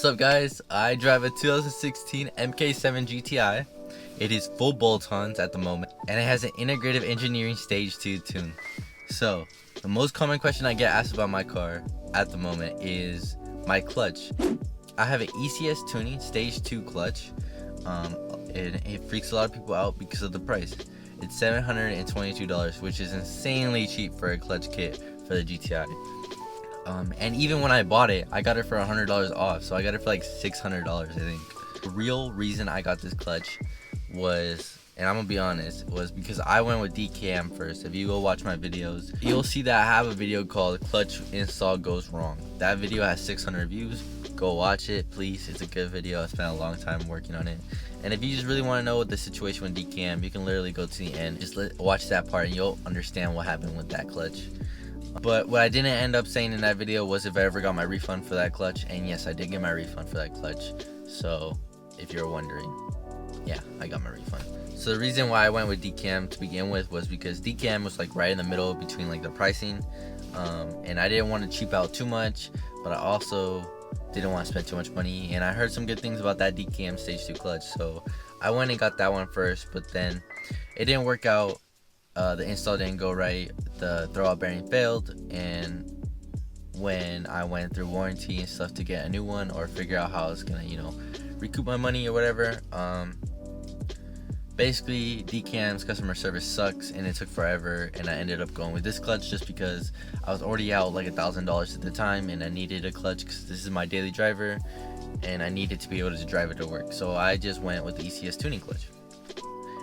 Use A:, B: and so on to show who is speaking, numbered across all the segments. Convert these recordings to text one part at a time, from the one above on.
A: up guys, I drive a 2016 MK7 GTI. It is full bolt-ons at the moment and it has an integrative engineering stage 2 tune. So the most common question I get asked about my car at the moment is my clutch. I have an ECS Tuning Stage 2 clutch. It freaks a lot of people out because of the price. It's $722, which is insanely cheap for a clutch kit for the GTI. And even when I bought it, I got it for $100 off, so I got it for like $600, I think. The real reason I got this clutch was, and I'm gonna be honest, was because I went with DKM first. If you go watch my videos, you'll see that I have a video called Clutch Install Goes Wrong. That video has 600 views. Go watch it, please. It's a good video. I spent a long time working on it. And if you just really want to know what the situation with DKM, you can literally go to the end. Just watch that part and you'll understand what happened with that clutch. But what I didn't end up saying in that video was if I ever got my refund for that clutch. And yes, I did get my refund for that clutch. So if you're wondering, yeah, I got my refund. So the reason why I went with DKM to begin with was because DKM was like right in the middle between like the pricing. And I didn't want to cheap out too much, but I also didn't want to spend too much money. And I heard some good things about that DKM Stage 2 clutch. So I went and got that one first, but then it didn't work out. The install didn't go right, the throwout bearing failed, and when I went through warranty and stuff to get a new one or figure out how I was gonna, recoup my money or whatever, basically DKM's customer service sucks and it took forever, and I ended up going with this clutch just because I was already out like $1,000 at the time and I needed a clutch because this is my daily driver and I needed to be able to drive it to work. So I just went with the ECS tuning clutch.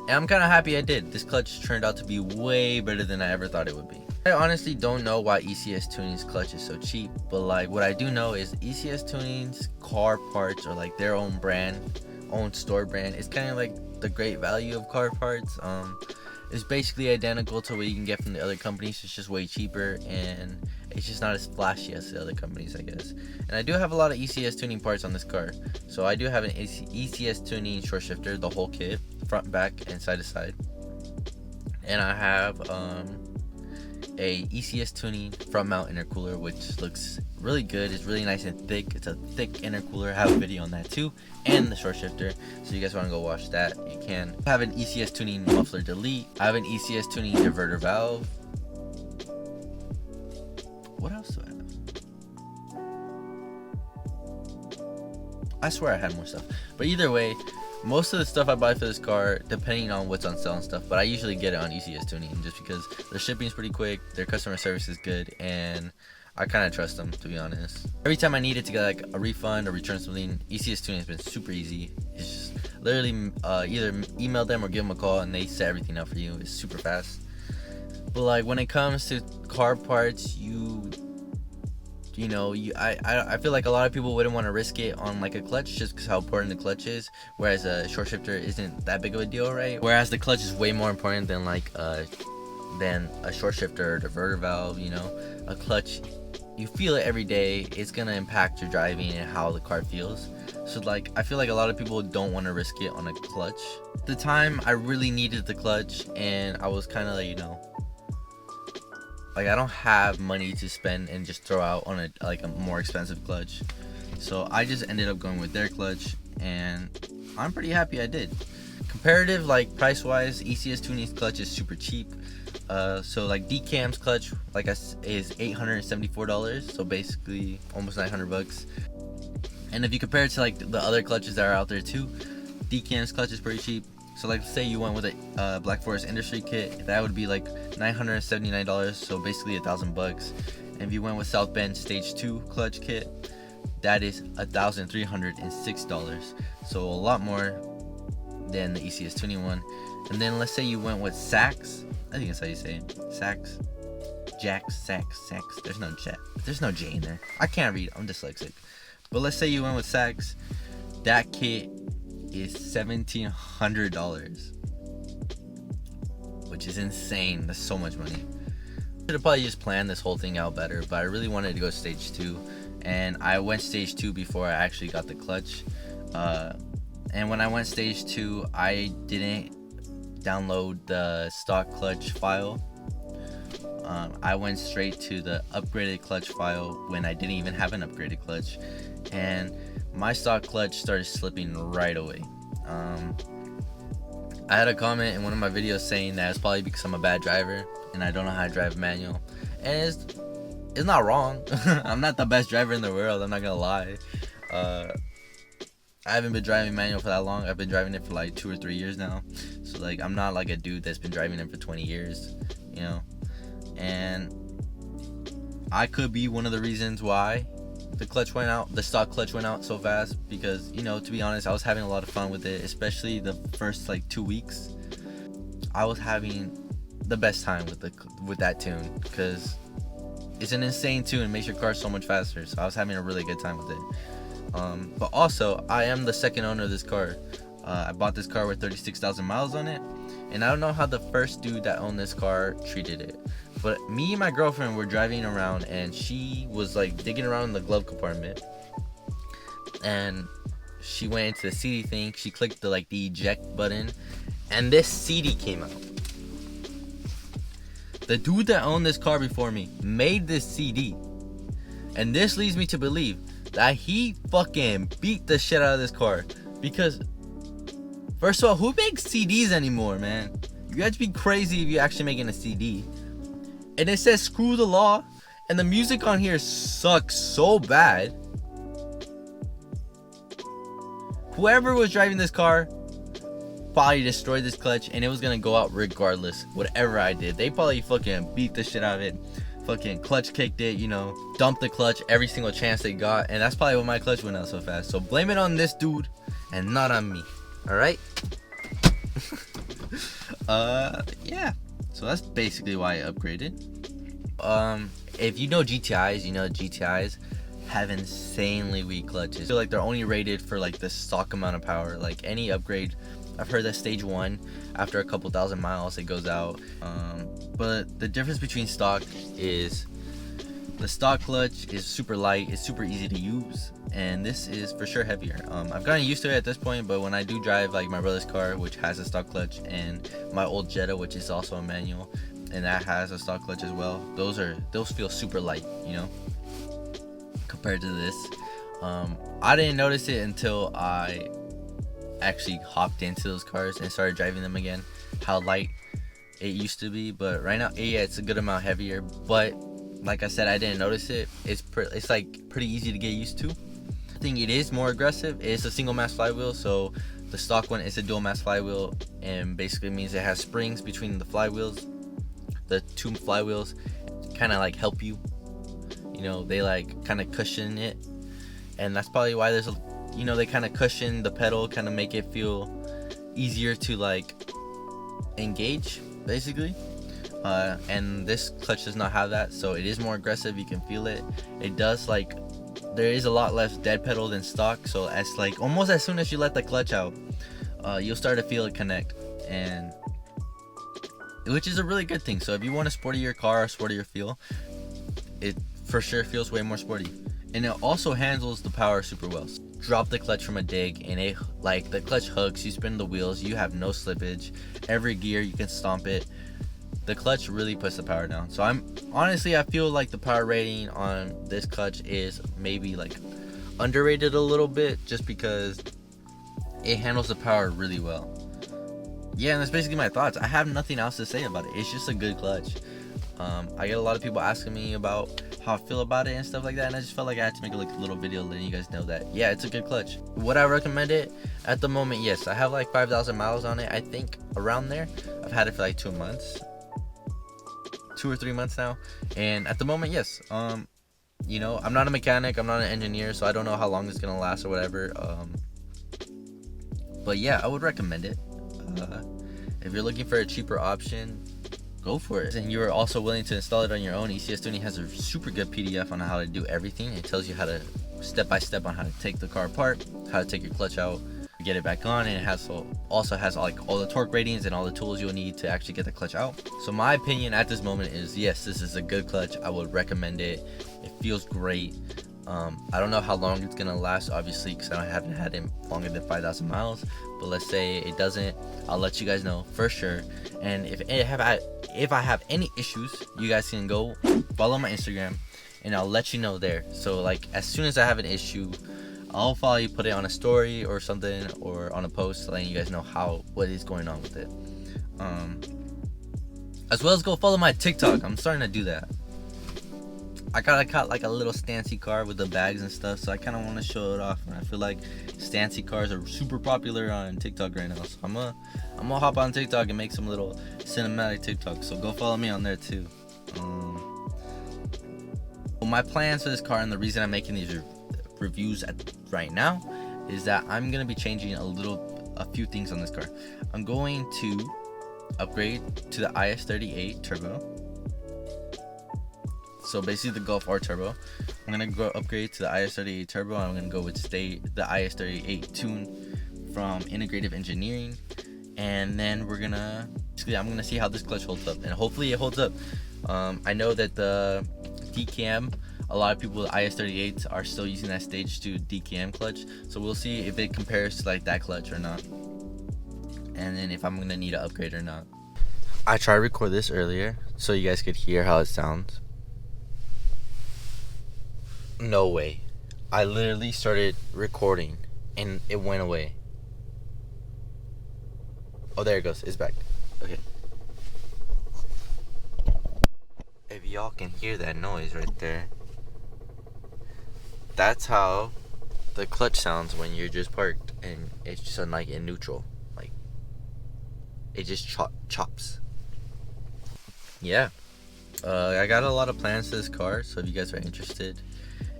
A: And I'm kind of happy I did. This clutch turned out to be way better than I ever thought it would be. I honestly don't know why ECS Tuning's clutch is so cheap, but like what I do know is ECS Tuning's car parts are like their own brand, own store brand. It's kind of like the great value of car parts. It's basically identical to what you can get from the other companies. It's just way cheaper and it's just not as flashy as the other companies, I guess. And I do have a lot of ECS tuning parts on this car. So I do have an ECS tuning short shifter, the whole kit, front, back, and side to side. And I have a ECS tuning front mount intercooler, which looks really good. It's really nice and thick. It's a thick intercooler. I have a video on that too, and the short shifter. So you guys want to go watch that, you can. I have an ECS tuning muffler delete. I have an ECS tuning diverter valve. What else do I have? I swear I had more stuff, but either way, most of the stuff I buy for this car, depending on what's on sale and stuff, but I usually get it on ECS Tuning just because their shipping is pretty quick, their customer service is good, and I kind of trust them, to be honest. Every time I needed to get like a refund or return something, ECS Tuning has been super easy. It's just literally either email them or give them a call and they set everything up for you. It's super fast. But like when it comes to car parts, I feel like a lot of people wouldn't want to risk it on like a clutch just because how important the clutch is, whereas a short shifter isn't that big of a deal, right? Whereas the clutch is way more important than like than a short shifter or diverter valve. A clutch, you feel it every day. It's gonna impact your driving and how the car feels. So like I feel like a lot of people don't want to risk it on a clutch. At the time I really needed the clutch and I was kind of like, like I don't have money to spend and just throw out on a more expensive clutch. So I just ended up going with their clutch and I'm pretty happy I did. Comparative, like price wise, ECS Tuning's clutch is super cheap. So like DKM's clutch is $874, so basically almost $900. And if you compare it to like the other clutches that are out there too, DKM's clutch is pretty cheap. So like say you went with a Black Forest Industry kit, that would be like $979, so basically $1,000. And if you went with South Bend Stage 2 clutch kit, that is $1,306, so a lot more than the ECS Tuning one. And then let's say you went with Saks, I think that's how you say it, Saks, there's no J in there. I can't read, I'm dyslexic. But let's say you went with Saks, that kit is $1,700, which is insane. That's so much money. I should have probably just planned this whole thing out better, but I really wanted to go Stage 2, and I went Stage 2 before I actually got the clutch. And when I went Stage 2, I didn't download the stock clutch file. I went straight to the upgraded clutch file when I didn't even have an upgraded clutch, and my stock clutch started slipping right away. I had a comment in one of my videos saying that it's probably because I'm a bad driver and I don't know how to drive manual, and it's not wrong. I'm not the best driver in the world, I'm not gonna lie. I haven't been driving manual for that long. I've been driving it for like 2 or 3 years now, so like I'm not like a dude that's been driving it for 20 years, you know. And I could be one of the reasons why the stock clutch went out so fast, because, you know, to be honest, I was having a lot of fun with it, especially the first like 2 weeks. I was having the best time with that tune, because it's an insane tune and makes your car so much faster. So I was having a really good time with it. But also, I am the second owner of this car. I bought this car with 36,000 miles on it, and I don't know how the first dude that owned this car treated it, but me and my girlfriend were driving around, and she was like digging around in the glove compartment, and she went into the CD thing. She clicked the eject button, and this CD came out. The dude that owned this car before me made this CD, and this leads me to believe that he fucking beat the shit out of this car. Because first of all, who makes CDs anymore, man? You have to be crazy if you're actually making a CD. And it says screw the law, and the music on here sucks so bad. Whoever was driving this car probably destroyed this clutch, and it was gonna go out regardless. Whatever I did, they probably fucking beat the shit out of it. Fucking clutch kicked it, you know, dumped the clutch every single chance they got, and that's probably why my clutch went out so fast. So blame it on this dude and not on me. All right. Yeah, so that's basically why I upgraded. If you know GTIs, you know GTIs have insanely weak clutches. I feel like they're only rated for like the stock amount of power. Like any upgrade, I've heard that stage 1, after a couple thousand miles, it goes out. But the difference between stock is the stock clutch is super light, it's super easy to use, and this is for sure heavier. I've gotten used to it at this point, but when I do drive like my brother's car, which has a stock clutch, and my old Jetta, which is also a manual, and that has a stock clutch as well, those feel super light, you know, compared to this. I didn't notice it until I actually hopped into those cars and started driving them again, how light it used to be. But right now, yeah, it's a good amount heavier, but like I said, I didn't notice it. It's like pretty easy to get used to. I think it is more aggressive. It's a single mass flywheel, so the stock one is a dual mass flywheel, and basically means it has springs between the flywheels. The 2 flywheels kind of like help you, you know, they like kind of cushion it, and that's probably why there's a, you know, they kind of cushion the pedal, kind of make it feel easier to like engage, basically. And this clutch does not have that, so it is more aggressive. You can feel it. It does, like, there is a lot less dead pedal than stock, so as like almost as soon as you let the clutch out, you'll start to feel it connect, and which is a really good thing. So if you want a sportier car, a sportier feel, it for sure feels way more sporty, and it also handles the power super well. Drop the clutch from a dig, and it, like, the clutch hooks, you spin the wheels, you have no slippage. Every gear you can stomp it. The clutch really puts the power down. So I feel like the power rating on this clutch is maybe like underrated a little bit, just because it handles the power really well. Yeah, and that's basically my thoughts. I have nothing else to say about it. It's just a good clutch. I get a lot of people asking me about how I feel about it and stuff like that, and I just felt like I had to make a little video letting you guys know that, yeah, it's a good clutch. Would I recommend it? At the moment, yes. I have like 5,000 miles on it, I think, around there. I've had it for like 2 months. 2 or 3 months now, and at the moment, yes. You know, I'm not a mechanic, I'm not an engineer, so I don't know how long it's gonna last or whatever. But yeah, I would recommend it. If you're looking for a cheaper option, go for it. And you're also willing to install it on your own, ECS Tuning has a super good PDF on how to do everything. It tells you how to step by step on how to take the car apart, how to take your clutch out, get it back on, and it also has like all the torque ratings and all the tools you'll need to actually get the clutch out. So my opinion at this moment is, yes, this is a good clutch. I would recommend it. It feels great. I don't know how long it's gonna last, obviously, because I haven't had it longer than 5,000 miles. But let's say it doesn't, I'll let you guys know for sure. And if I have any issues, you guys can go follow my Instagram, and I'll let you know there. So like as soon as I have an issue, I'll follow you, put it on a story or something, or on a post, letting you guys know what is going on with it. As well as go follow my TikTok. I'm starting to do that. I got like a little Stancy car with the bags and stuff, so I kind of want to show it off. And I feel like Stancy cars are super popular on TikTok right now, so I'm gonna hop on TikTok and make some little cinematic TikTok. So go follow me on there too. Well, my plans for this car, and the reason I'm making these reviews right now, is that I'm gonna be changing a few things on this car. I'm going to upgrade to the IS38 turbo. So basically the Golf R turbo. I'm gonna go upgrade to the IS38 turbo. I'm gonna go with the IS38 tune from Integrative Engineering, and then I'm gonna see how this clutch holds up, and hopefully it holds up. I know that the DKM, a lot of people with IS38s are still using that stage 2 DKM clutch, so we'll see if it compares to like that clutch or not, and then if I'm gonna need an upgrade or not. I tried to record this earlier so you guys could hear how it sounds. No way. I literally started recording and it went away. Oh, there it goes. It's back. Okay. If y'all can hear that noise right there, that's how the clutch sounds when you're just parked and it's just like in neutral. Like it just chops. Yeah. I got a lot of plans for this car, so if you guys are interested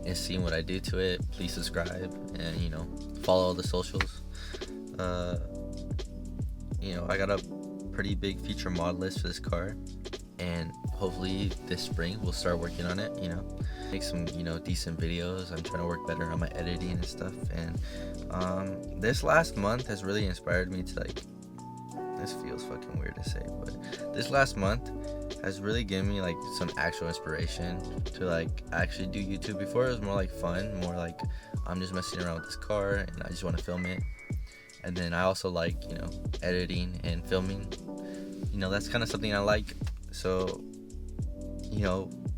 A: and seeing what I do to it, please subscribe and follow all the socials. I got a pretty big feature mod list for this car, and hopefully this spring we'll start working on it. Make some decent videos. I'm trying to work better on my editing and stuff, and this last month has really inspired me to this feels fucking weird to say, but this last month has really given me some actual inspiration to actually do YouTube. Before it was more fun, more I'm just messing around with this car and I just want to film it. And then I also editing and filming. That's kind of something I like. So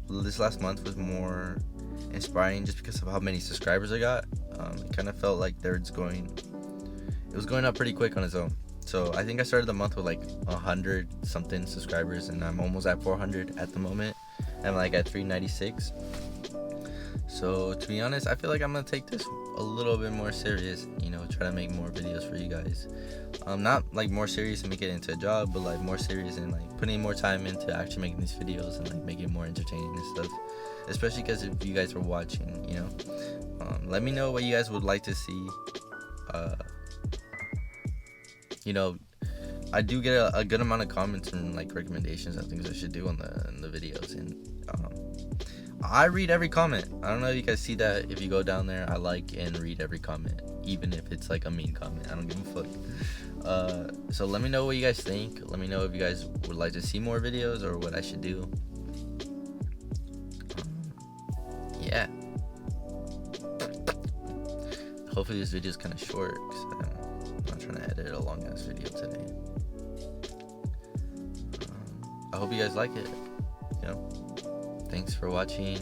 A: this last month was more inspiring just because of how many subscribers I got. It kind of felt like it was going up pretty quick on its own. So I think I started the month with 100 something subscribers, and I'm almost at 400 at the moment. I'm at 396. So to be honest, I feel like I'm gonna take this a little bit more serious. Try to make more videos for you guys. Not more serious and make it into a job, but more serious and putting more time into actually making these videos and make it more entertaining and stuff. Especially because if you guys are watching, let me know what you guys would like to see. I do get a good amount of comments and recommendations on things I should do in the videos, and I read every comment. I don't know if you guys see that. If you go down there, I and read every comment, even if it's a mean comment. I don't give a fuck. So let me know what you guys think. Let me know if you guys would like to see more videos or what I should do. Yeah. Hopefully this video is kind of short, because I'm not trying to edit a long ass video today. I hope you guys like it. Thanks for watching.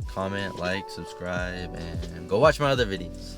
A: Comment, subscribe, and go watch my other videos.